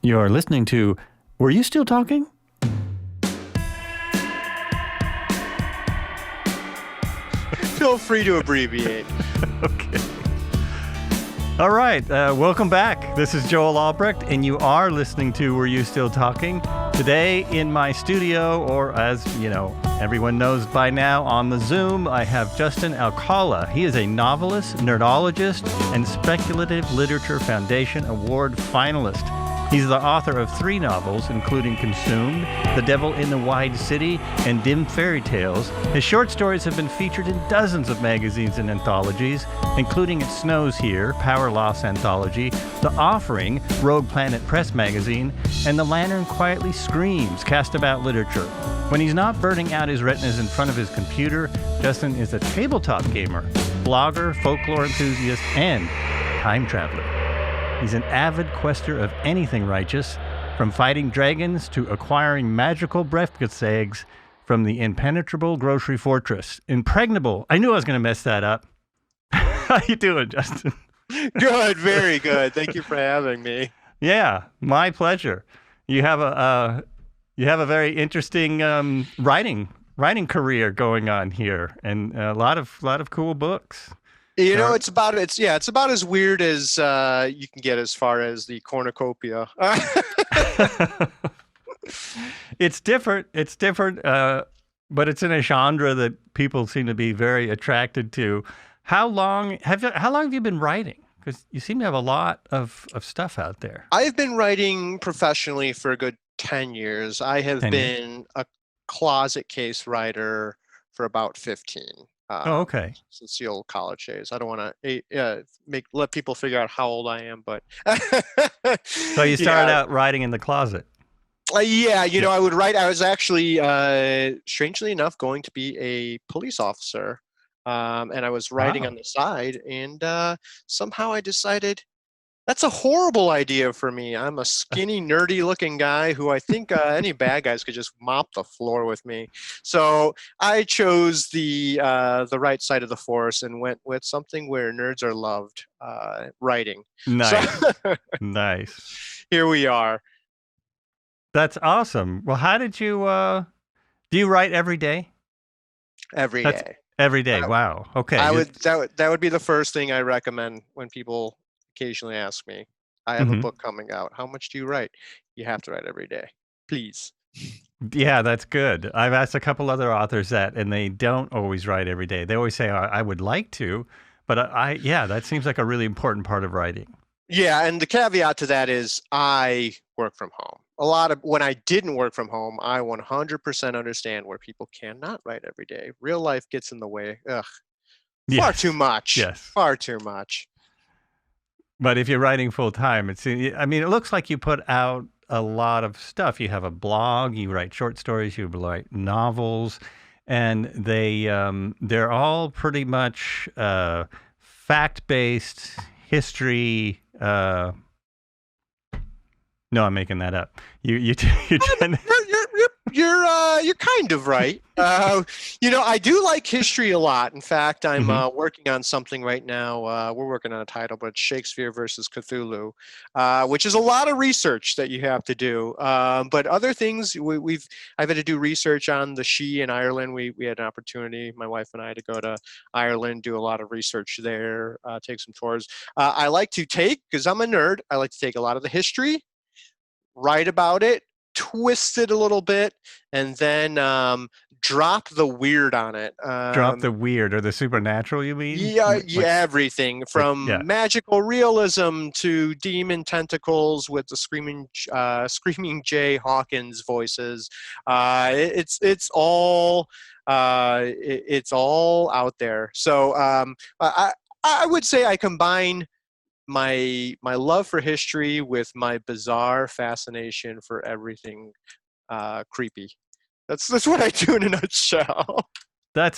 You're listening to Were You Still Talking? Feel free to abbreviate. Okay. All right. Welcome back. This is Joel Albrecht, and you are listening to Were You Still Talking? Today in my studio, or as you know, everyone knows by now on the Zoom, I have Justin Alcala. He is a novelist, nerdologist, and Speculative Literature Foundation Award finalist. He's the author of 3 novels, including Consumed, The Devil in the Wide City, and Dim Fairy Tales. His short stories have been featured in dozens of magazines and anthologies, including It Snows Here, Power Loss Anthology, The Offering, Rogue Planet Press Magazine, and The Lantern Quietly Screams, Cast About Literature. When he's not burning out his retinas in front of his computer, Justin is a tabletop gamer, blogger, folklore enthusiast, and time traveler. He's an avid quester of anything righteous, from fighting dragons to acquiring magical breakfast eggs from the impenetrable grocery fortress. Impregnable. I knew I was going to mess that up. How you doing, Justin? Good, very good. Thank you for having me. Yeah, my pleasure. You have a very interesting writing career going on here, and a lot of cool books. You know, it's about as weird as you can get as far as the cornucopia. It's different, but it's in a genre that people seem to be very attracted to. How long have you been writing? Because you seem to have a lot of stuff out there. I've been writing professionally for a good 10 years. I have been a closet case writer for about 15. Okay. Since the old college days. I don't want to let people figure out how old I am, but So you started out writing in the closet. You know, I would write. I was actually, strangely enough, going to be a police officer, and I was writing on the side, and somehow I decided that's a horrible idea for me. I'm a skinny, nerdy-looking guy who I think any bad guys could just mop the floor with me. So I chose the right side of the force and went with something where nerds are loved, writing. Nice. So, Nice. here we are. That's awesome. Well, how did you do you write every day? Every day. Every day. Wow. Okay. That would be the first thing I recommend when people occasionally ask me, I have a book coming out. How much do you write? You have to write every day. Please. Yeah, that's good. I've asked a couple other authors that, and they don't always write every day. They always say, I would like to, but that seems like a really important part of writing. Yeah, and the caveat to that is I work from home. When I didn't work from home, I 100% understand where people cannot write every day. Real life gets in the way. Far too much. Yes. Far too much. But if you're writing full time, it looks like you put out a lot of stuff. You have a blog, you write short stories, you write novels, and they're all pretty much fact-based history. No, I'm making that up. You're kind of right. You know, I do like history a lot. In fact, I'm working on something right now. We're working on a title, but it's Shakespeare versus Cthulhu, which is a lot of research that you have to do. But other things, I've had to do research on the Sidhe in Ireland. We had an opportunity, my wife and I, to go to Ireland, do a lot of research there, take some tours. I like to because I'm a nerd, I like to take a lot of the history, write about it, twist it a little bit, and then drop the weird on it. Drop the weird or the supernatural, you mean? Yeah, everything from magical realism to demon tentacles with the screaming Jay Hawkins voices. It's all out there. So I would say I combine my love for history with my bizarre fascination for everything creepy. That's what I do in a nutshell. That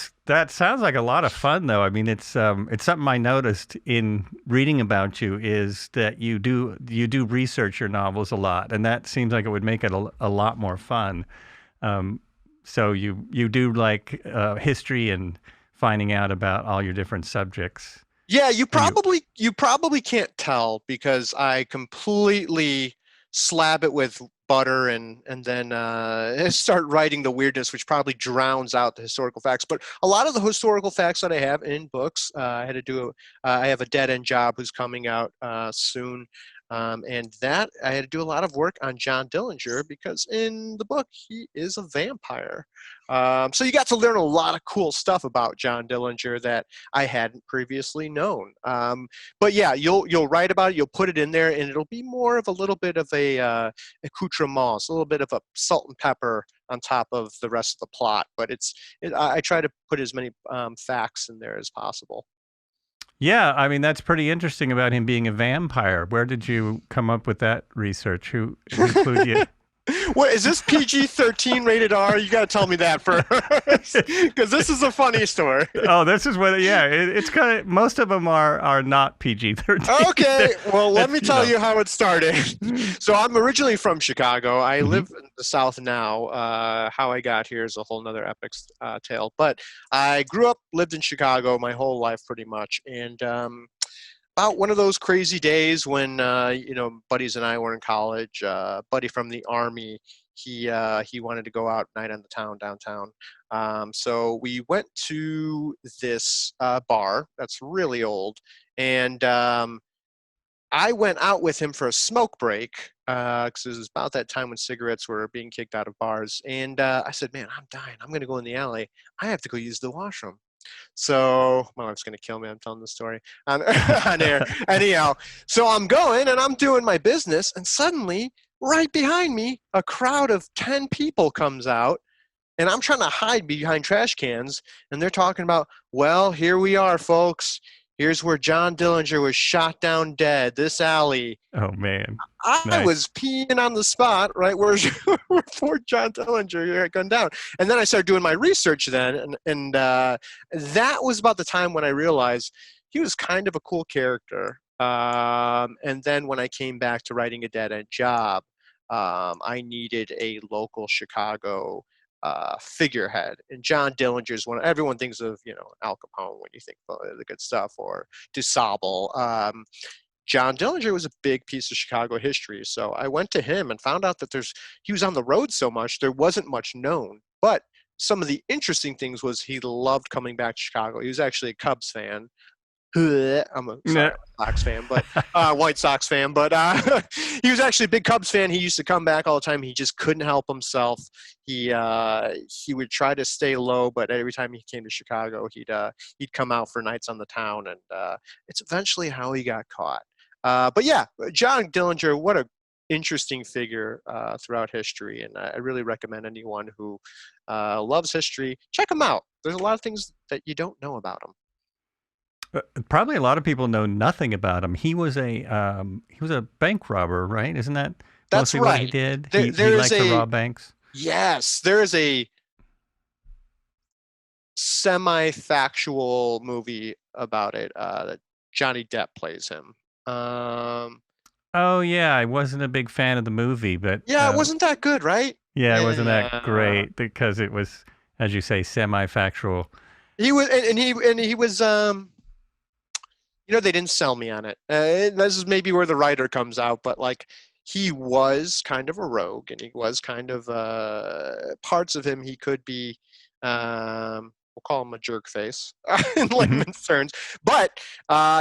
sounds like a lot of fun, though. I mean, it's something I noticed in reading about you is that you do research your novels a lot, and that seems like it would make it a lot more fun. So you do like history and finding out about all your different subjects. Yeah, you probably can't tell because I completely slab it with butter and then start writing the weirdness, which probably drowns out the historical facts. But a lot of the historical facts that I have in books, I had to do. I have a Dead End Job who's coming out soon. And that I had to do a lot of work on John Dillinger because in the book he is a vampire. So you got to learn a lot of cool stuff about John Dillinger that I hadn't previously known. But yeah, you'll write about it, you'll put it in there, and it'll be more of a little bit of a accoutrement, a little bit of a salt and pepper on top of the rest of the plot. But I try to put as many facts in there as possible. Yeah, I mean that's pretty interesting about him being a vampire. Where did you come up with that research? Who included you? What is this PG-13 rated R? You got to tell me that first, because this is a funny story. Oh, this is what. Yeah, it's kind of most of them are not PG-13. Okay, well, let me tell you how it started. So I'm originally from Chicago. I live in the South now. How I got here is a whole nother epic tale. But I grew up, lived in Chicago my whole life pretty much, and about one of those crazy days when buddies and I were in college. Buddy from the Army, he wanted to go out night on the town downtown. So we went to this bar that's really old, and I went out with him for a smoke break because it was about that time when cigarettes were being kicked out of bars. And I said, "Man, I'm dying. I'm going to go in the alley. I have to go use the washroom." So my wife's going to kill me. I'm telling the story on air. Anyhow, so I'm going and I'm doing my business, and suddenly, right behind me, a crowd of 10 people comes out, and I'm trying to hide behind trash cans, and they're talking about, well, here we are, folks. Here's where John Dillinger was shot down dead, this alley. Oh, man. I was peeing on the spot, right, where poor John Dillinger had gone down. And then I started doing my research then, and that was about the time when I realized he was kind of a cool character. And then when I came back to writing A Dead End Job, I needed a local Chicago figurehead, and John Dillinger is one. Everyone thinks of Al Capone when you think of the good stuff, or DuSable. John Dillinger was a big piece of Chicago history, so I went to him and found out that he was on the road so much there wasn't much known. But some of the interesting things was he loved coming back to Chicago. He was actually a Cubs fan. I'm a Sox fan, but White Sox fan, but he was actually a big Cubs fan. He used to come back all the time. He just couldn't help himself. He would try to stay low, but every time he came to Chicago, he'd come out for nights on the town, and it's eventually how he got caught. But yeah, John Dillinger, what a interesting figure throughout history, and I really recommend anyone who loves history, check him out. There's a lot of things that you don't know about him. Probably a lot of people know nothing about him. He was a bank robber, right? Isn't that mostly right. What he did? He liked to rob banks. Yes, there is a semi-factual movie about it that Johnny Depp plays him. Oh yeah, I wasn't a big fan of the movie, but yeah, it wasn't that good, right? Yeah, it wasn't that great because it was, as you say, semi-factual. He was, and he was. They didn't sell me on it. This is maybe where the writer comes out, but like he was kind of a rogue, and he was kind of parts of him. He could be, we'll call him a jerk face in layman's terms, but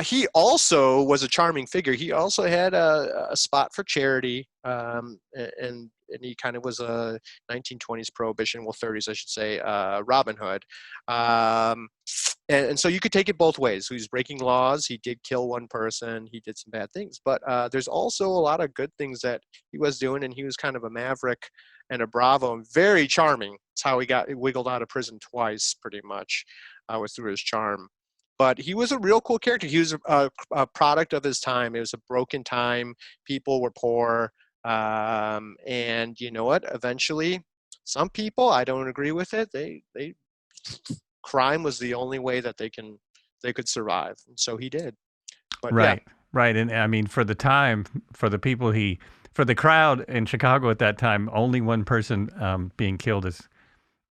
he also was a charming figure. He also had a spot for charity, and he kind of was a 1920s prohibition, well 30s I should say, Robin Hood. And so you could take it both ways. He was breaking laws. He did kill one person. He did some bad things. But there's also a lot of good things that he was doing, and he was kind of a maverick and a bravo, and very charming. That's how he got wiggled out of prison twice, pretty much, was through his charm. But he was a real cool character. He was a product of his time. It was a broken time. People were poor. And you know what? Eventually, some people, I don't agree with it. They crime was the only way that they could survive, and so he did. But right, and I mean, for the time, for the crowd in Chicago at that time, only one person being killed is,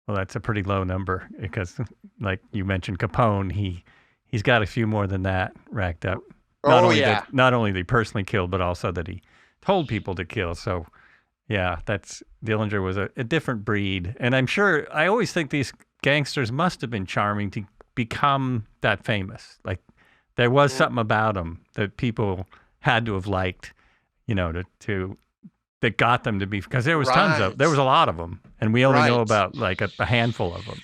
well, that's a pretty low number because, like you mentioned, Capone, he's got a few more than that racked up. Not only that he personally killed, but also that he told people to kill. So yeah, that's Dillinger was a different breed, and I'm sure I always think these gangsters must have been charming to become that famous. Like there was Mm, something about them that people had to have liked, to that got them to be, because there was there was right, a lot of them, and we only know right, about like a handful of them.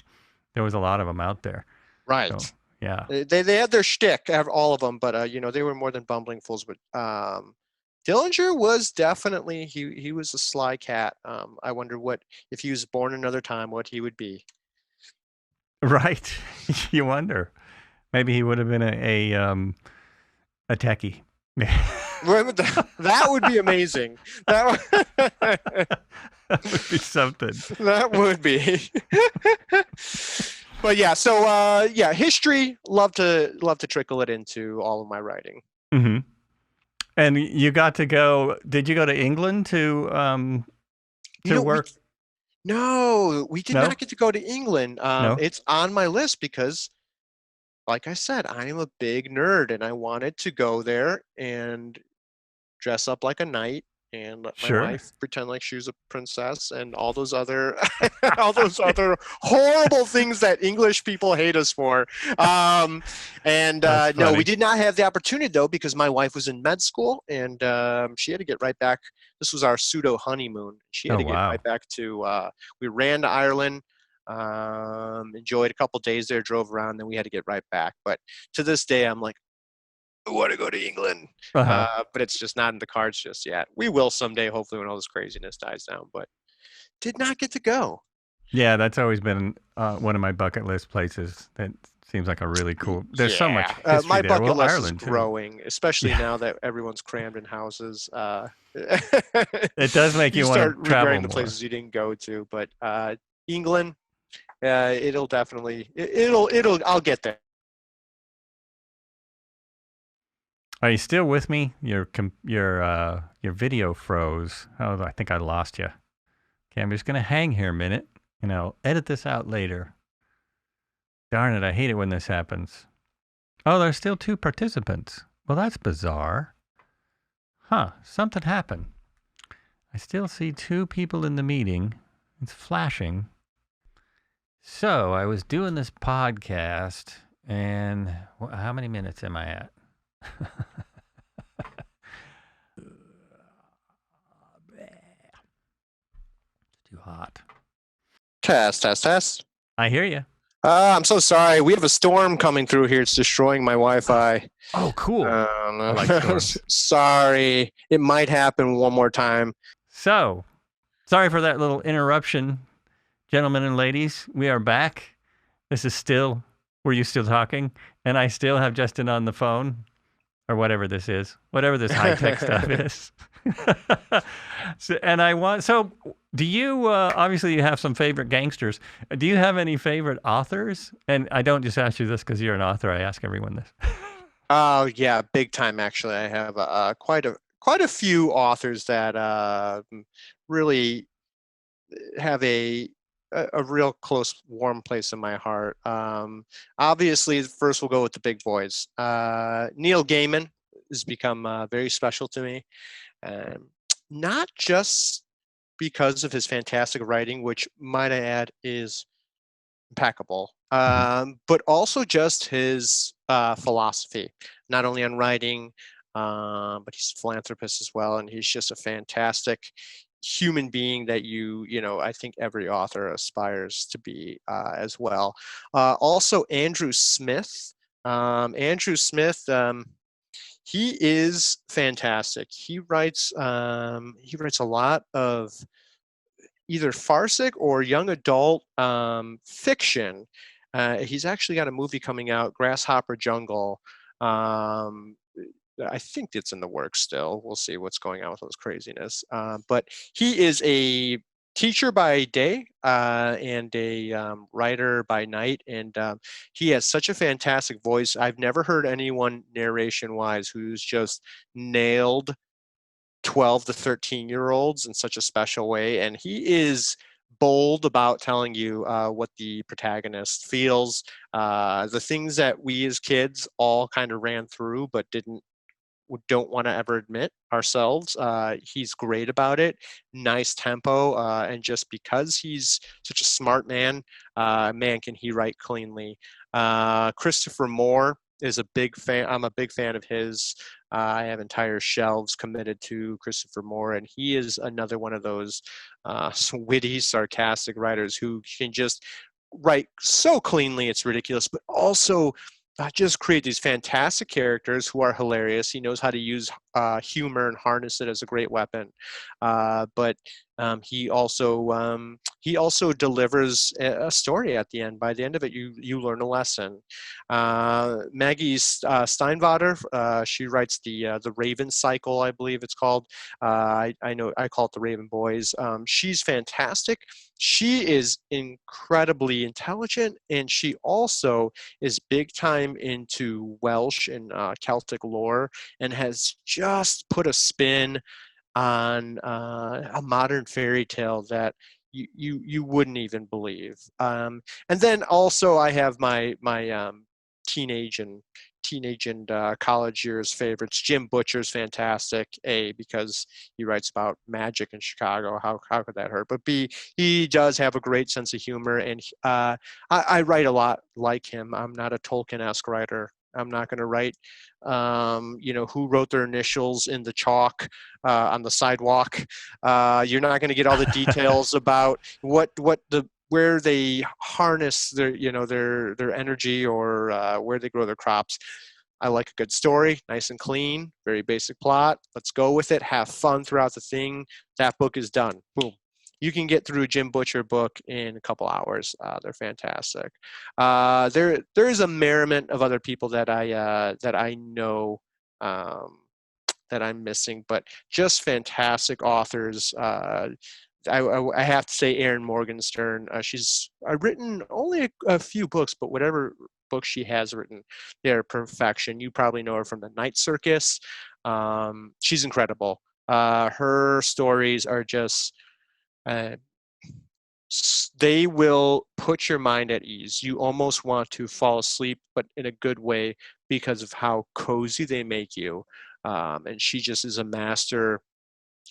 There was a lot of them out there. So right. yeah, They had their shtick, all of them, but they were more than bumbling fools. But Dillinger was definitely he was a sly cat. I wonder what if he was born another time, what he would be. right. You wonder. Maybe he would have been a techie. That would be amazing. That That would be something. that would be. But yeah, so yeah, history. Love to trickle it into all of my writing. Hmm. And you got to go. Did you go to England You to know, we work? no, we did No, not get to go to England. no. It's on my list because, like I said, I am a big nerd, and I wanted to go there and dress up like a knight and let my Sure. wife pretend like she was a princess and all those other all those other horrible things that English people hate us for. And That's no, we funny. did not have the opportunity though because my wife was in med school and she had to get right back. This was our pseudo honeymoon. She had Oh to get wow. right back to. We ran to Ireland. Enjoyed a couple days there, drove around, then we had to get right back. But to this day, I'm like, I want to go to England, Uh huh. but it's just not in the cards just yet. We will someday, hopefully, when all this craziness dies down. But did not get to go. Yeah, that's always been one of my bucket list places. That seems like a really cool. There's so much Yeah, history my there. bucket Well, list is Ireland too. growing, especially Yeah, now that everyone's crammed in houses. it does make You you want start to travel regretting the more. places you didn't go to. But England, it'll definitely, it'll. I'll get there. Are you still with me? Your video froze. Oh, I think I lost you. Okay, I'm just gonna hang here a minute, and I'll edit this out later. Darn it, I hate it when this happens. Oh, there's still 2 participants. Well, that's bizarre. Huh, something happened. I still see 2 people in the meeting. It's flashing. So I was doing this podcast, and how many minutes am I at? It's too hot. Test, test, test. I hear you. I'm so sorry. We have a storm coming through here. It's destroying my Wi-Fi. Oh, cool. I like storms. Sorry. It might happen one more time. So, sorry for that little interruption, gentlemen and ladies. We are back. This is still, were you still talking? And I still have Justin on the phone, or whatever this is, whatever this high tech stuff is. So, do you, obviously, you have some favorite gangsters. Do you have any favorite authors? And I don't just ask you this because you're an author, I ask everyone this. Oh yeah, big time. Actually, I have quite a few authors that really have a real close, warm place in my heart. Obviously, first we'll go with the big boys. Neil Gaiman has become very special to me, not just because of his fantastic writing, which might I add is impeccable, but also just his philosophy, not only on writing, but he's a philanthropist as well, and he's just a fantastic human being that I think every author aspires to be as well. Also, Andrew Smith. Andrew Smith. He is fantastic. He writes a lot of either farcic or young adult fiction. He's actually got a movie coming out, Grasshopper Jungle. I think it's in the works still. We'll see what's going on with those craziness. But he is a teacher by day and a writer by night, and he has such a fantastic voice. I've never heard anyone narration-wise who's just nailed 12 to 13-year-olds in such a special way, and he is bold about telling you what the protagonist feels, the things that we as kids all kind of ran through but didn't don't want to ever admit ourselves. He's great about it. Nice tempo, and just because he's such a smart man, man, can he write cleanly. Christopher Moore is a big fan. I'm a big fan of his. I have entire shelves committed to Christopher Moore, and he is another one of those witty, sarcastic writers who can just write so cleanly it's ridiculous, but also just create these fantastic characters who are hilarious. He knows how to use humor and harness it as a great weapon. But he also delivers a story at the end. By the end of it, you learn a lesson. Maggie Steinvater, she writes the Raven Cycle, I believe it's called. I know I call it the Raven Boys. She's fantastic. She is incredibly intelligent, and she also is big time into Welsh and Celtic lore, and has just put a spin on a modern fairy tale that you wouldn't even believe. And then also I have my teenage and college years favorites. Jim Butcher's fantastic. A, because he writes about magic in Chicago. How could that hurt? But B, he does have a great sense of humor, and I write a lot like him. I'm not a Tolkien-esque writer. I'm not going to write, who wrote their initials in the chalk on the sidewalk. You're not going to get all the details about where they harness their energy, or where they grow their crops. I like a good story, nice and clean, very basic plot. Let's go with it. Have fun throughout the thing. That book is done. Boom. You can get through a Jim Butcher book in a couple hours. They're fantastic. There is a merriment of other people that I know that I'm missing, but just fantastic authors. I have to say Erin Morgenstern. She's written only a few books, but whatever books she has written, they're perfection. You probably know her from the Night Circus. She's incredible. Her stories are just they will put your mind at ease. You almost want to fall asleep, but in a good way, because of how cozy they make you. And she just is a master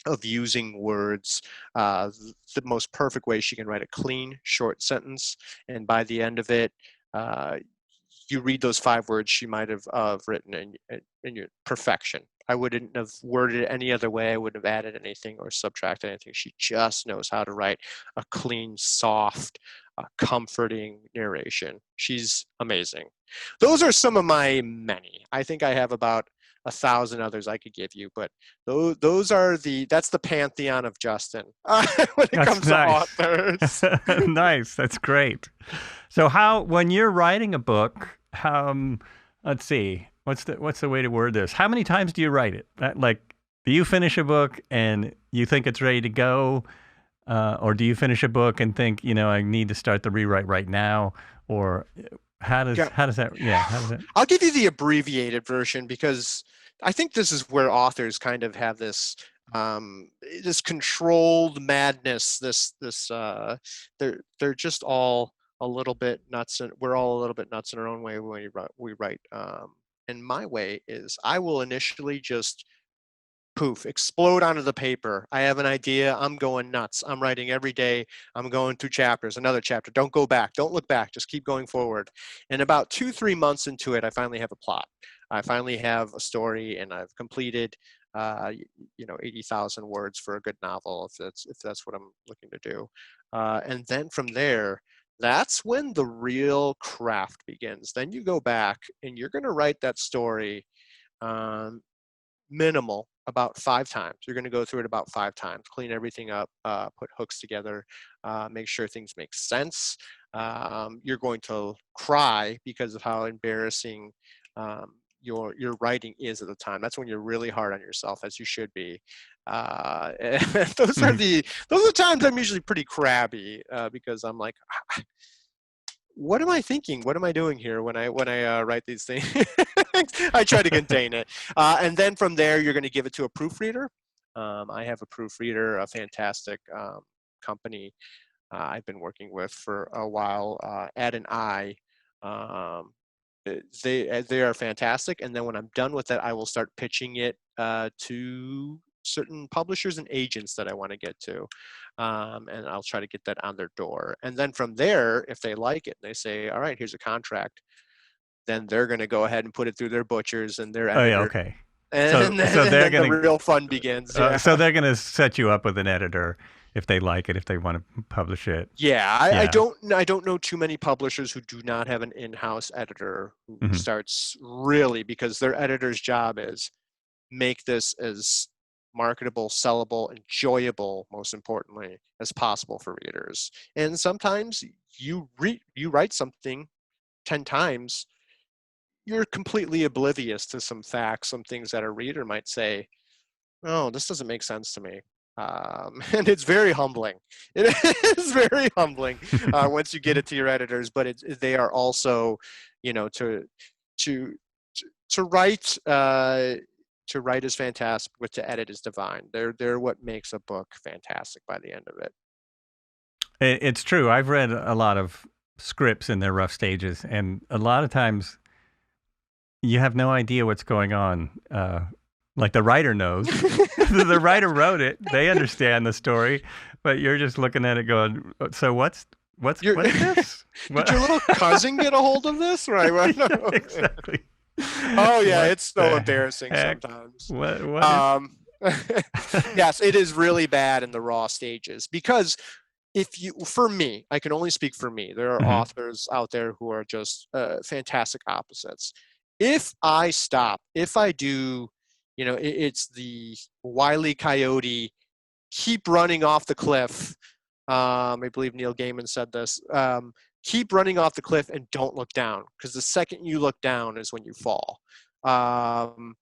of using words the most perfect way. She can write a clean, short sentence, and by the end of it, you read those 5 words she might have written in your perfection. I wouldn't have worded it any other way. I wouldn't have added anything or subtracted anything. She just knows how to write a clean, soft, comforting narration. She's amazing. Those are some of my many. I think I have about 1,000 others I could give you, but that's the pantheon of Justin when it comes to authors. Nice. That's great. So when you're writing a book, let's see, what's the way to word this? How many times do you write it? Do you finish a book and you think it's ready to go? Or do you finish a book and think, I need to start the rewrite right now? Or how does that? I'll give you the abbreviated version, because I think this is where authors kind of have this controlled madness. They're just all a little bit nuts, and we're all a little bit nuts in our own way when we write. And my way is I will initially just poof, explode onto the paper. I have an idea. I'm going nuts. I'm writing every day. I'm going through chapters, another chapter. Don't go back. Don't look back. Just keep going forward. And about 2-3 months into it, I finally have a plot. I finally have a story, and I've completed 80,000 words for a good novel, if that's what I'm looking to do. And then from there, that's when the real craft begins. Then you go back and you're going to write that story minimal about 5 times. You're going to go through it about 5 times, clean everything up, put hooks together, make sure things make sense. You're going to cry because of how embarrassing your writing is at the time. That's when you're really hard on yourself, as you should be. Those are the times I'm usually pretty crabby, because I'm like, what am I thinking? What am I doing here when I write these things? I try to contain it. And then from there, you're going to give it to a proofreader. I have a proofreader, a fantastic company I've been working with for a while, Add an I. they are fantastic. And then when I'm done with it, I will start pitching it to certain publishers and agents that I want to get to, and I'll try to get that on their door. And then from there, if they like it, they say, "All right, here's a contract." Then they're going to go ahead and put it through their butchers and their Oh yeah, editor, okay. So and so then, and they're then the gonna real fun begins. Yeah. so they're gonna set you up with an editor if they like it, if they want to publish it. Yeah, I Yeah. don't know too many publishers who do not have an in-house editor who Mhm. starts really, because their editor's job is make this as marketable, sellable, enjoyable, most importantly, as possible for readers. And sometimes you write something 10 times, you're completely oblivious to some facts, some things that a reader might say, "Oh, this doesn't make sense to me." And it's very humbling. It is very humbling once you get it to your editors, but they are also, to to write to write is fantastic, but to edit is divine. They're what makes a book fantastic by the end of it. It's true. I've read a lot of scripts in their rough stages, and a lot of times you have no idea what's going on. Like the writer knows. The writer wrote it. They understand the story, but you're just looking at it going, "So what You're, is this? did your little cousin get a hold of this? Right. Yeah, exactly. Oh yeah, What it's so the embarrassing heck? sometimes. What Um, is yes, it is really bad in the raw stages, because for me, I can only speak for me. There are Mhm. authors out there who are just fantastic opposites. If I stop, if I do, it's the Wile E. Coyote, keep running off the cliff. I believe Neil Gaiman said this. Keep running off the cliff and don't look down, because the second you look down is when you fall. Um,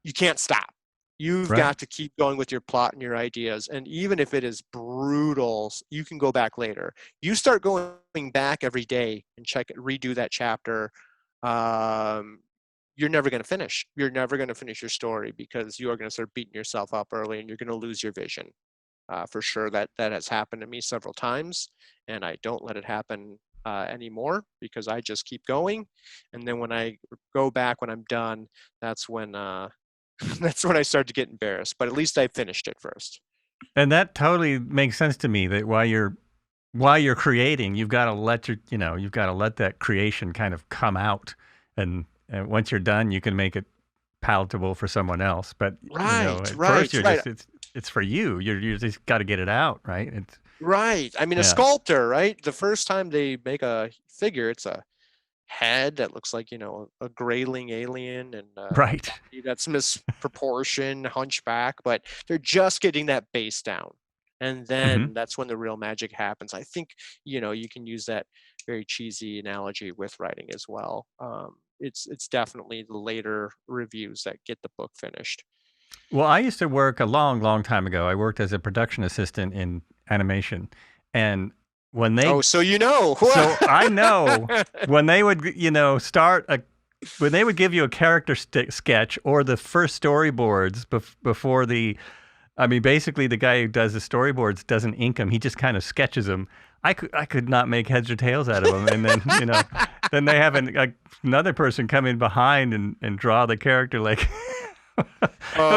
you can't stop. You've Right. got to keep going with your plot and your ideas. And even if it is brutal, you can go back later. You start going back every day and redo that chapter. Um, you're never going to finish. You're never going to finish your story, because you are going to start beating yourself up early and you're going to lose your vision. For sure, that has happened to me several times, and I don't let it happen anymore, because I just keep going. And then when I go back when I'm done, that's when that's when I start to get embarrassed. But at least I finished it first. And that totally makes sense to me that while you're creating, you've got to you've got to let that creation kind of come out, and once you're done, you can make it palatable for someone else. But Right, at first right, you're right, just it's for you. You just got to get it out, right? It's right. I mean, a yeah, sculptor, right? The first time they make a figure, it's a head that looks like, a grayling alien, and a right. body that's misproportioned, hunchback, but they're just getting that base down. And Hmm. then that's when the real magic happens. I think, you can use that very cheesy analogy with writing as well. It's definitely the later reviews that get the book finished. Well, I used to work a long, long time ago. I worked as a production assistant in animation, and when Oh, they so you know. so I know when they would start a when they would give you a character sketch or the first storyboards before I mean, basically the guy who does the storyboards doesn't ink them. He just kind of sketches them. I could not make heads or tails out of them. And then, then they have another person come in behind and draw the character like, so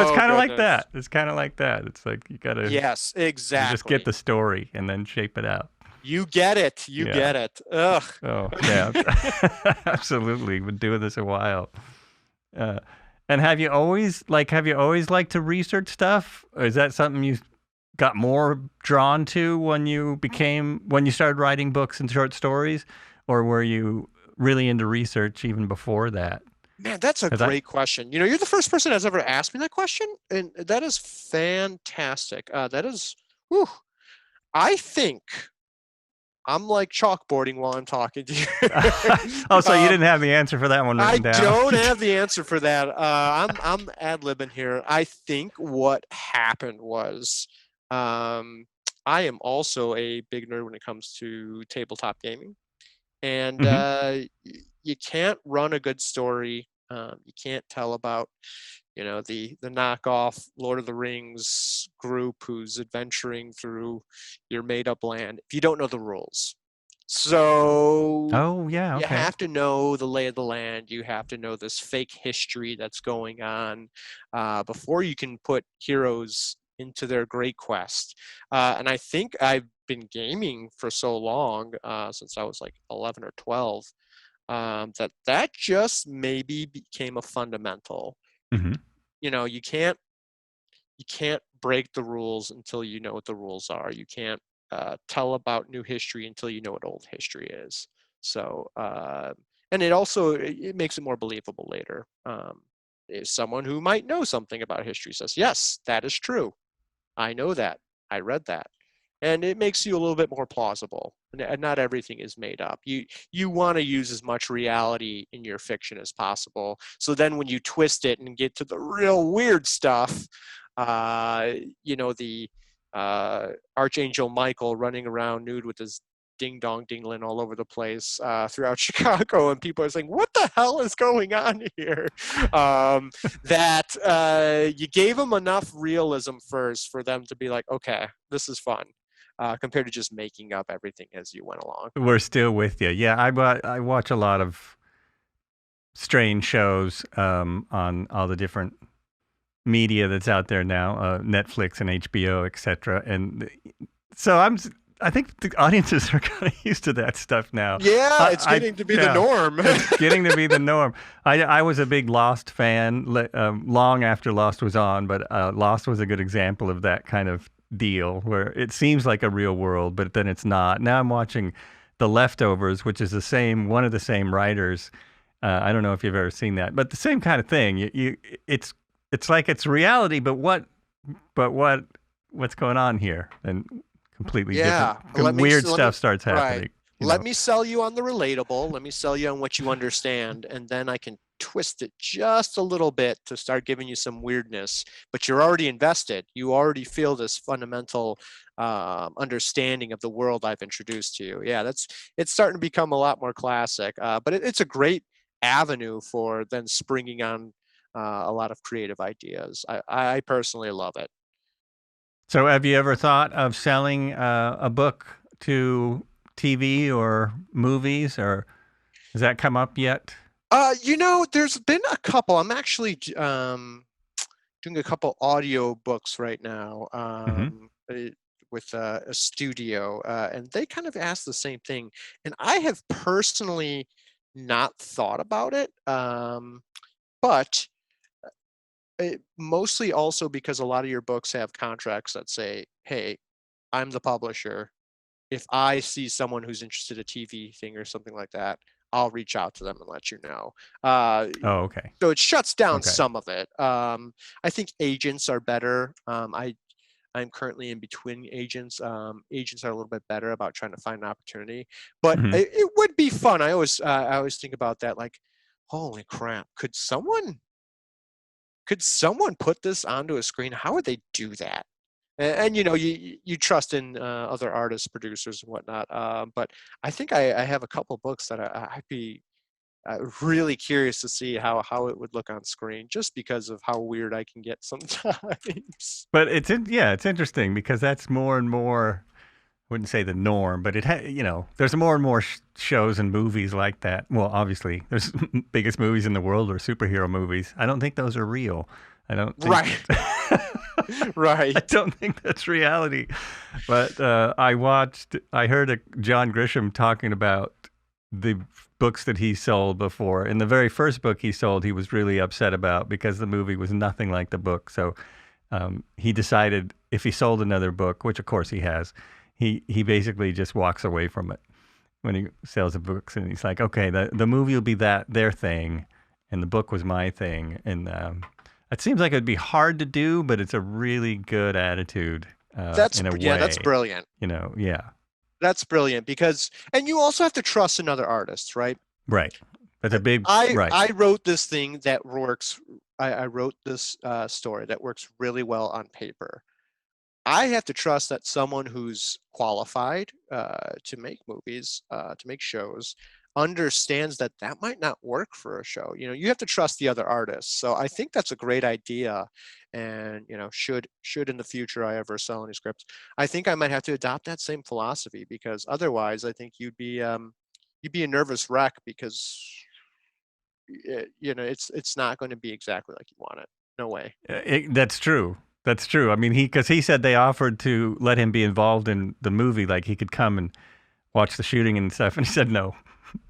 it's Oh, kind of like goodness. that. It's kind of like that. It's like Yes, you just get exactly. the story and then shape it out. You get it. You Yeah. get it. Ugh. Oh, yeah. Absolutely. Been doing this a while. Uh, and have you always liked to research stuff? Or is that something you got more drawn to when you started writing books and short stories, or were you really into research even before that? Man, that's a 'Cause I great question. You're the first person that's ever asked me that question, and that is fantastic. That is, whew, I think I'm like chalkboarding while I'm talking to you. oh, so you didn't have the answer for that one I written down? don't have the answer for that. I'm ad-libbing here. I think what happened was, um, I am also a big nerd when it comes to tabletop gaming. And Hmm. you can't run a good story. You can't tell about, the knockoff Lord of the Rings group who's adventuring through your made up land if you don't know the rules. So Oh, yeah, you okay. have to know the lay of the land. You have to know this fake history that's going on before you can put heroes into their great quest. And I think I've been gaming for so long, since I was like 11 or 12, that just maybe became a fundamental. Hmm. You know, you can't break the rules until you know what the rules are. You can't tell about new history until you know what old history is. So, and it also it makes it more believable later. If someone who might know something about history says, "Yes, that is true. I know that. I read that," and it makes you a little bit more plausible. And not everything is made up. You want to use as much reality in your fiction as possible. So then when you twist it and get to the real weird stuff, uh, you know, the Archangel Michael running around nude with his ding dong dingling all over the place throughout Chicago, and people are saying, "What the hell is going on here?" That you gave them enough realism first for them to be like, "Okay, this is fun," compared to just making up everything as you went along. We're still with you. Yeah, I watch a lot of strange shows on all the different media that's out there now, Netflix and HBO, etc. And so I think the audiences are kind of used to that stuff now. Yeah, it's getting to be the Yeah, norm. it's getting to be the norm. I was a big Lost fan long after Lost was on, but Lost was a good example of that kind of deal where it seems like a real world, but then it's not. Now I'm watching The Leftovers, which is one of the same writers. I don't know if you've ever seen that, but the same kind of thing. It's it's like it's reality, but what's going on here? And completely different, Yeah, let me weird let me stuff starts right. happening. You Let know. me sell you on the relatable. Let me sell you on what you understand, and then I can twist it just a little bit to start giving you some weirdness. But you're already invested. You already feel this fundamental understanding of the world I've introduced to you. Yeah, that's it's starting to become a lot more classic. But it's a great avenue for then springing on a lot of creative ideas. I personally love it. So, have you ever thought of selling a book to TV or movies, or has that come up yet? You know, there's been a couple. I'm actually doing a couple audio books right now Hmm. with a studio, and they kind of ask the same thing. And I have personally not thought about it, but mostly also because a lot of your books have contracts that say, "Hey, I'm the publisher. If I see someone who's interested in a TV thing or something like that, I'll reach out to them and let you know." Uh, Oh, okay, so it shuts down okay. some of it. I think agents are better. I'm currently in between agents. Agents are a little bit better about trying to find an opportunity, but Hmm. it would be fun. I always think about that. Like, holy crap, could someone put this onto a screen? How would they do that? And you know, you trust in other artists, producers, and whatnot. But I think I have a couple books that I'd be really curious to see how it would look on screen, just because of how weird I can get sometimes. But yeah, it's interesting because that's more and more. Wouldn't say the norm, but there's more and more shows and movies like that. Well, obviously, there's biggest movies in the world are superhero movies. I don't think those are real. I don't think Right, I right. don't think that's reality. But I heard John Grisham talking about the books that he sold before. In the very first book he sold, he was really upset about because the movie was nothing like the book. So he decided if he sold another book, which of course he has, he basically just walks away from it when he sells the books, and he's like, okay, the movie will be their thing, and the book was my thing, and it seems like it'd be hard to do, but it's a really good attitude in a Yeah, that's way, brilliant. yeah, That's brilliant because, and you also have to trust another artist, right? right. That's a big right. I wrote this thing that works. I wrote this story that works really well on paper. I have to trust that someone who's qualified to make movies, to make shows, understands that that might not work for a show. You have to trust the other artists. So I think that's a great idea. And should in the future I ever sell any scripts, I think I might have to adopt that same philosophy, because otherwise I think you'd be a nervous wreck, because it's not going to be exactly like you want it. No way. That's true. That's true. I mean, because he said they offered to let him be involved in the movie, like he could come and watch the shooting and stuff, and he said no.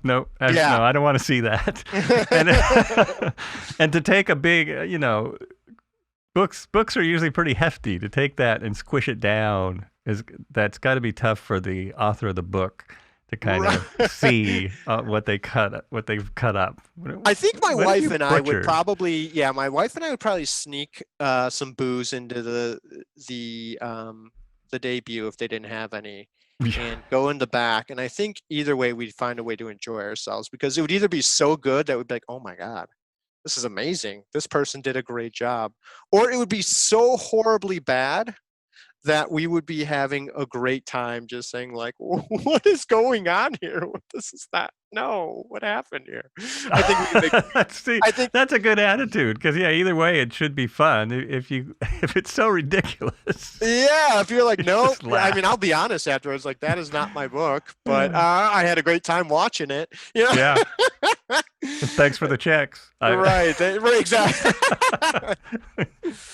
No, Yeah. no, I don't want to see that. And and to take a big, books are usually pretty hefty. To take that and squish it down that's got to be tough for the author of the book to kind of see what they've cut up. I think my What have wife you and I would butchered? probably, yeah, my wife and I would probably sneak some booze into the debut if they didn't have any, and go in the back. And I think either way we'd find a way to enjoy ourselves, because it would either be so good that we'd be like, oh my God, this is amazing. This person did a great job. Or it would be so horribly bad that we would be having a great time just saying like, what is going on here? This is not, no, what happened here? I think we could make, See, I think, that's a good attitude because either way it should be fun. If it's so ridiculous, yeah, if you're like, no, just I laugh. mean, I'll be honest afterwards, like, that is not my book, but I had a great time watching it. Yeah. Thanks for the checks. Right, right, exactly.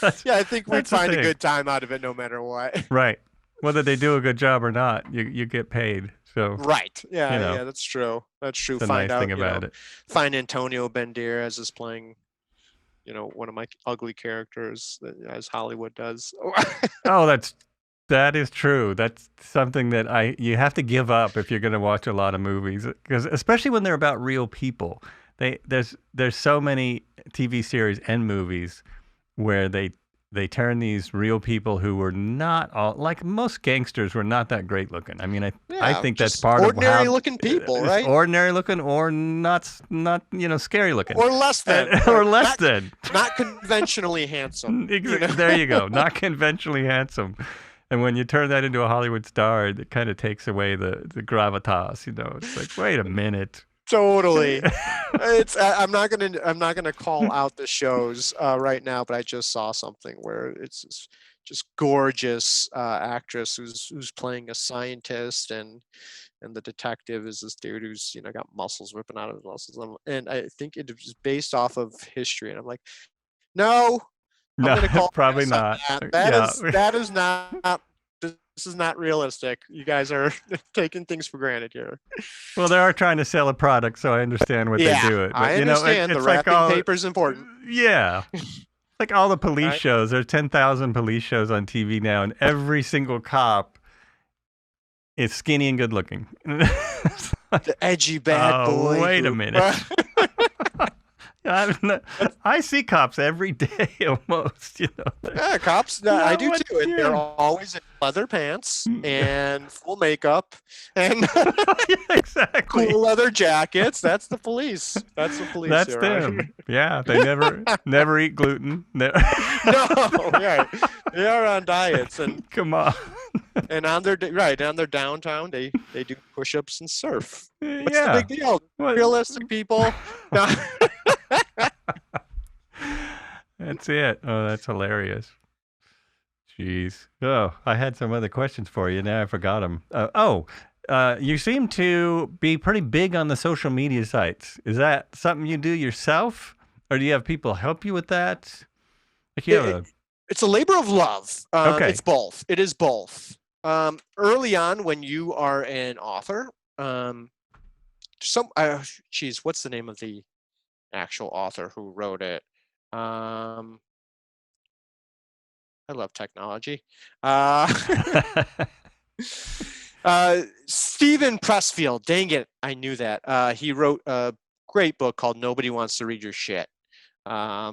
That's, Yeah, I think we'd that's the find a thing. good time out of it no matter what. Right. Whether they do a good job or not, you get paid. So Right. Yeah, you know, yeah, that's true. That's true. it's a Find nice out, thing about it. find Antonio Banderas is playing, one of my ugly characters, as Hollywood does. Oh, that is true. That's something that you have to give up if you're going to watch a lot of movies, because especially when they're about real people. There's so many TV series and movies where they turn these real people who were not all, like most gangsters were not that great looking. I mean, I Yeah, think that's just part of how ordinary looking people, it's right? ordinary looking or not scary looking Or less than, or right? less than. Not conventionally handsome. There you go. Not conventionally handsome. And when you turn that into a Hollywood star, it kind of takes away the gravitas. It's like, wait a minute. Totally. I'm not gonna call out the shows right now, but I just saw something where it's this just gorgeous actress who's playing a scientist, and the detective is this dude who's got muscles whipping out of his muscles, and I think it was based off of history, and I'm like, no, I'm No, gonna call probably BS on not. that. That Yeah. is that is not. This is not realistic. You guys are taking things for granted here. Well, they are trying to sell a product, so I understand what they Yeah, do it. But I understand. The it's like wrapping paper's important. yeah, like all the police Right? shows. There's 10,000 police shows on TV now, and every single cop is skinny and good looking. It's like, The edgy bad boy. wait a minute. I see cops every day almost. Yeah, cops. Yeah, I do what- too. And they're yeah. always in leather pants and full makeup and Yeah, exactly. cool leather jackets. That's the police. That's the police. That's here, them. right? Yeah, they never eat gluten. No, right. They are on diets, Come on. and on their on their downtown they do push-ups and surf. What's Yeah. the big deal? What- Realistic people. No. That's it. Oh, that's hilarious. Jeez. Oh, I had some other questions for you. Now I forgot them. You seem to be pretty big on the social media sites. Is that something you do yourself, or do you have people help you with that? Like you have It's a labor of love. Okay. It's both. It is both. Early on, when you are an author, what's the name of the actual author who wrote it? I love technology. Stephen Pressfield. Dang it, I knew that. He wrote a great book called Nobody Wants to Read Your Shit. Oh,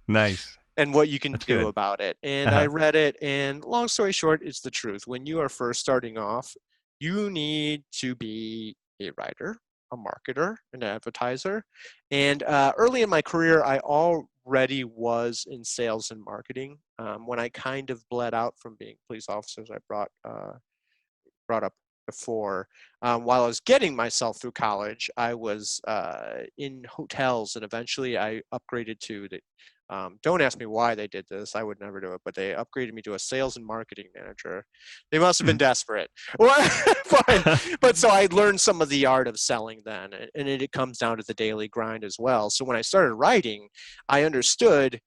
nice. And what you can That's do good. about it. And I read it, and long story short, it's the truth. When you are first starting off, you need to be a writer, a marketer, an advertiser. And early in my career, I already was in sales and marketing. When I kind of bled out from being police officers, I brought up before. While I was getting myself through college, I was in hotels, and eventually I upgraded to the. Don't ask me why they did this. I would never do it, but they upgraded me to a sales and marketing manager. They must have been desperate. But so I learned some of the art of selling then, and it comes down to the daily grind as well. So when I started writing, I understood.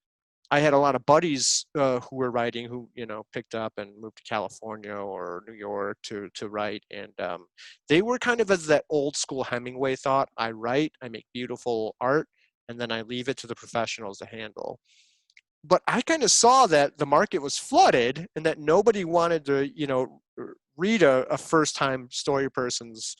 I had a lot of buddies who were writing, who picked up and moved to California or New York to write, and they were kind of as that old school Hemingway thought: I write, I make beautiful art, and then I leave it to the professionals to handle. But I kind of saw that the market was flooded, and that nobody wanted to read a first time story person's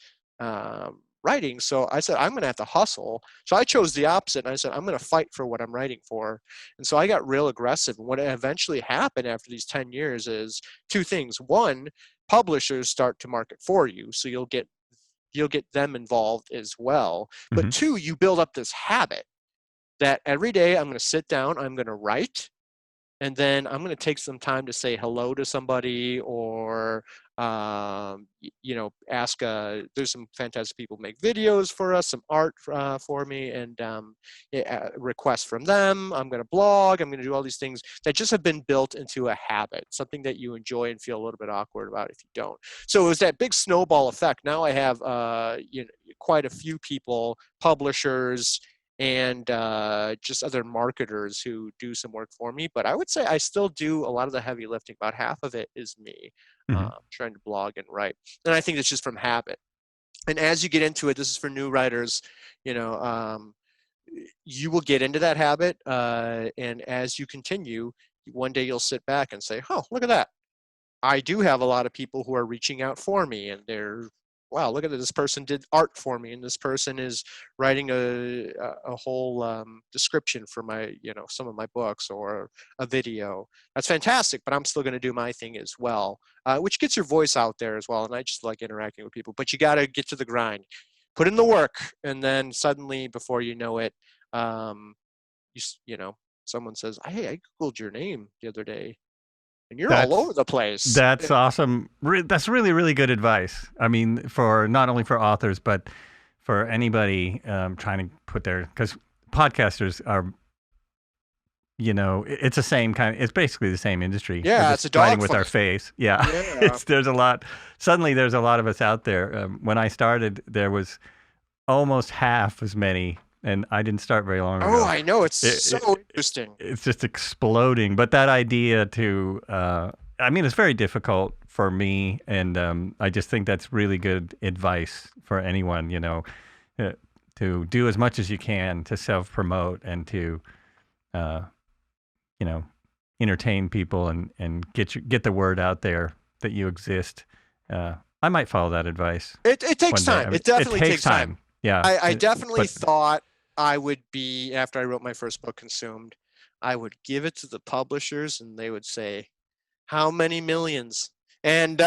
writing. So I said, I'm going to have to hustle. So I chose the opposite. And I said, I'm going to fight for what I'm writing for. And so I got real aggressive. And what eventually happened after these 10 years is two things. One, publishers start to market for you. So you'll get them involved as well. But Mm-hmm. two, you build up this habit that every day I'm going to sit down, I'm going to write, and then I'm going to take some time to say hello to somebody, or ask. There's some fantastic people make videos for us, some art for me, and requests from them. I'm going to blog. I'm going to do all these things that just have been built into a habit, something that you enjoy and feel a little bit awkward about if you don't. So it was that big snowball effect. Now I have quite a few people, publishers, and just other marketers who do some work for me. But I would say I still do a lot of the heavy lifting. About half of it is me Mm-hmm. trying to blog and write. And I think it's just from habit. And as you get into it, this is for new writers, you will get into that habit. And as you continue, one day you'll sit back and say, oh, look at that. I do have a lot of people who are reaching out for me, and they're, wow, look at it. This person did art for me, and this person is writing a whole description for my, some of my books, or a video. That's fantastic, but I'm still going to do my thing as well, which gets your voice out there as well. And I just like interacting with people, but you got to get to the grind, put in the work, and then suddenly, before you know it, someone says, hey, I Googled your name the other day, and you're all over the place. That's awesome. That's really, really good advice. I mean, for not only for authors, but for anybody trying to put because podcasters are, it's the same it's basically the same industry. Yeah, it's a dog fighting with our face. Yeah. There's a lot of us out there. When I started, there was almost half as many. And I didn't start very long ago. Oh, I know. It's so interesting. It's just exploding. But that idea to, it's very difficult for me. And I just think that's really good advice for anyone, to do as much as you can to self-promote and to, entertain people and get the word out there that you exist. I might follow that advice. It takes time. It definitely takes time. Yeah. I definitely thought I would be, after I wrote my first book, Consumed, I would give it to the publishers and they would say, how many millions? And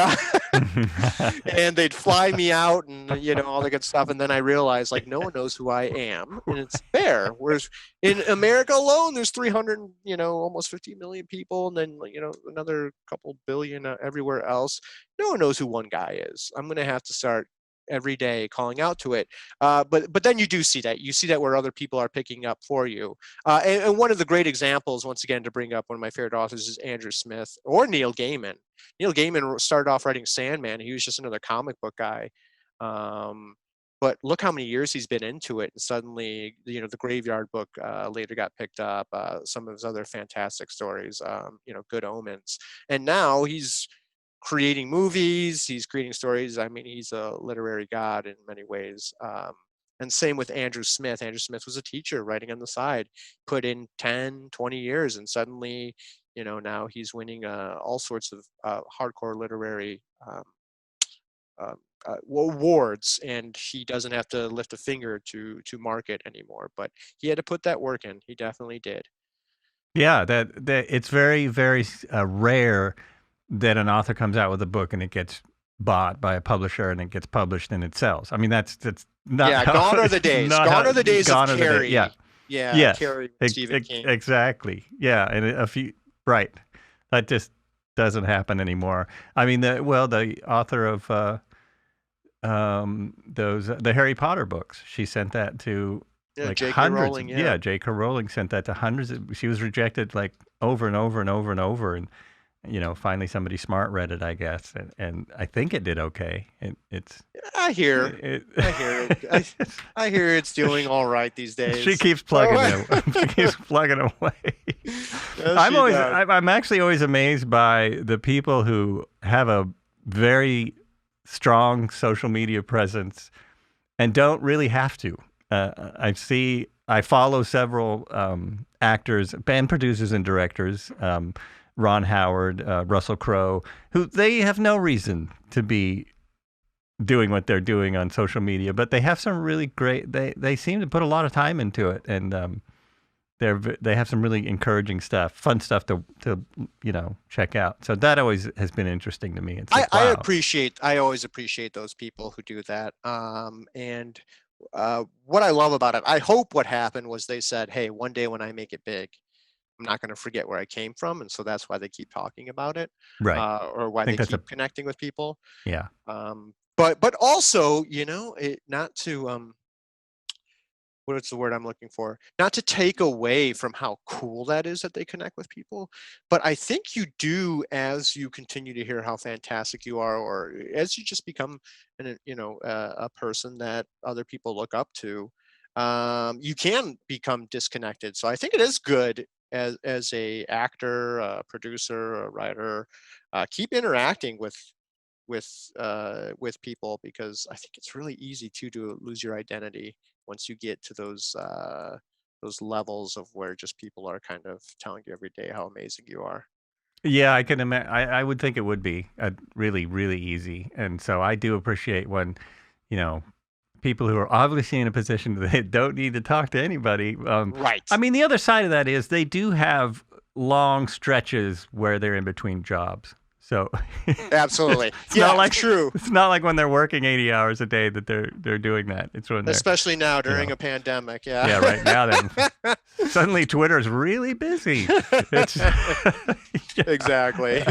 and they'd fly me out and all the good stuff. And then I realized, like, no one knows who I am, and it's fair. Whereas in America alone, there's 300, almost 50 million people, and then another couple billion everywhere else. No one knows who one guy is. I'm gonna have to start every day calling out to it, but then you do see that where other people are picking up for you, and one of the great examples, once again, to bring up one of my favorite authors, is Andrew Smith or Neil Gaiman. Neil Gaiman started off writing Sandman. He was just another comic book guy, but look how many years he's been into it, and suddenly the Graveyard Book later got picked up, some of his other fantastic stories, Good Omens, and now he's creating movies, he's creating stories. I mean, he's a literary god in many ways. And same with Andrew Smith. Andrew Smith was a teacher writing on the side, put in 10, 20 years, and suddenly, now he's winning all sorts of hardcore literary awards, and he doesn't have to lift a finger to market anymore. But he had to put that work in. He definitely did. Yeah, that it's very, very rare that an author comes out with a book and it gets bought by a publisher and it gets published and it sells. I mean, that's not gone are the days. Gone are the days of Carrie. Yeah. Carrie and Stephen King. Exactly. Yeah, and right. That just doesn't happen anymore. I mean, the author of the Harry Potter books. She sent that to Yeah, like J.K. hundreds. Rowling, yeah. J.K. Rowling sent that to hundreds. She was rejected like over and over and over and over, and finally somebody smart read it, I guess, and I think it did okay. I hear it. I hear it's doing all right these days. She keeps plugging it. She keeps plugging away. Yes, I'm actually always amazed by the people who have a very strong social media presence and don't really have to. I follow several actors, band producers, and directors. Ron Howard, Russell Crowe, who they have no reason to be doing what they're doing on social media, but they have some really great. They seem to put a lot of time into it, and they have some really encouraging stuff, fun stuff to check out. So that always has been interesting to me. It's like, wow. I always appreciate those people who do that. And what I love about it, I hope what happened was they said, hey, one day when I make it big, I'm not going to forget where I came from, and so that's why they keep talking about it, right? Or why they keep connecting with people. Yeah. But also, not to what's the word I'm looking for? Not to take away from how cool that is that they connect with people, but I think you do as you continue to hear how fantastic you are, or as you just become a person that other people look up to. You can become disconnected. So I think it is good as a actor, a producer, a writer, keep interacting with people, because I think it's really easy to lose your identity once you get to those levels of where just people are kind of telling you every day how amazing you are. Yeah, I can imagine. I would think it would be really, really easy, and so I do appreciate when, people who are obviously in a position that they don't need to talk to anybody. Right. I mean, the other side of that is they do have long stretches where they're in between jobs. So absolutely, it's not like true. It's not like when they're working 80 hours a day that they're doing that. It's when especially now during a pandemic. Yeah. Yeah, right now then suddenly Twitter's really busy. Exactly.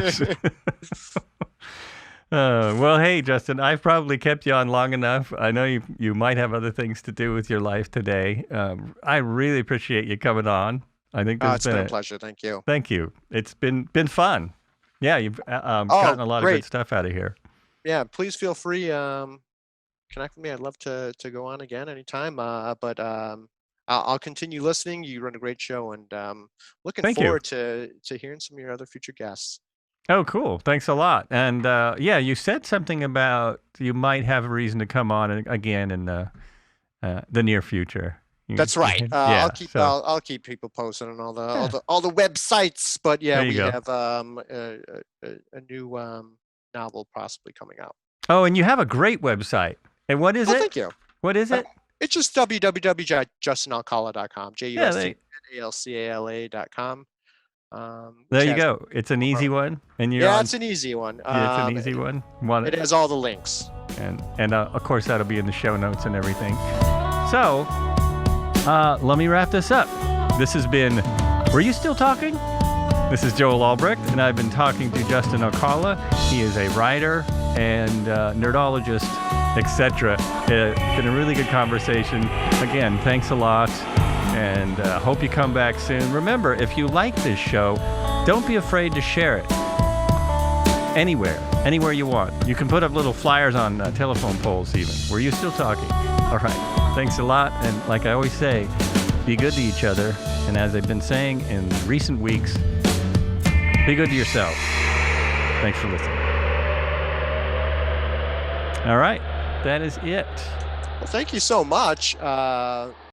Well, hey, Justin, I've probably kept you on long enough. I know you might have other things to do with your life today. I really appreciate you coming on. I think it's been a pleasure. Thank you. Thank you. It's been fun. Yeah, you've gotten a lot of good stuff out of here. Yeah, please feel free. Connect with me. I'd love to go on again anytime. But I'll continue listening. You run a great show, and looking forward to hearing some of your other future guests. Oh, cool. Thanks a lot. And you said something about you might have a reason to come on again in the near future. That's right. I'll keep people posted on all the websites. But yeah, we have a new novel possibly coming out. Oh, and you have a great website. And what is it? Thank you. What is it? It's just www.justinalcala.com. JUSTINALCALA.com. There you go. It's an easy one, and it's an easy one. Yeah, it's an easy one. It has all the links, and of course that'll be in the show notes and everything. So. Let me wrap this up. This has been Were You Still Talking? This is Joel Albrecht, and I've been talking to Justin Alcala. He is a writer and nerdologist, etc. Been a really good conversation. Again, thanks a lot, and hope you come back soon. Remember, if you like this show, don't be afraid to share it. Anywhere you want. You can put up little flyers on telephone poles even. Were you still talking? All right. Thanks a lot. And like I always say, be good to each other. And as I've been saying in recent weeks, be good to yourself. Thanks for listening. All right. That is it. Well, thank you so much.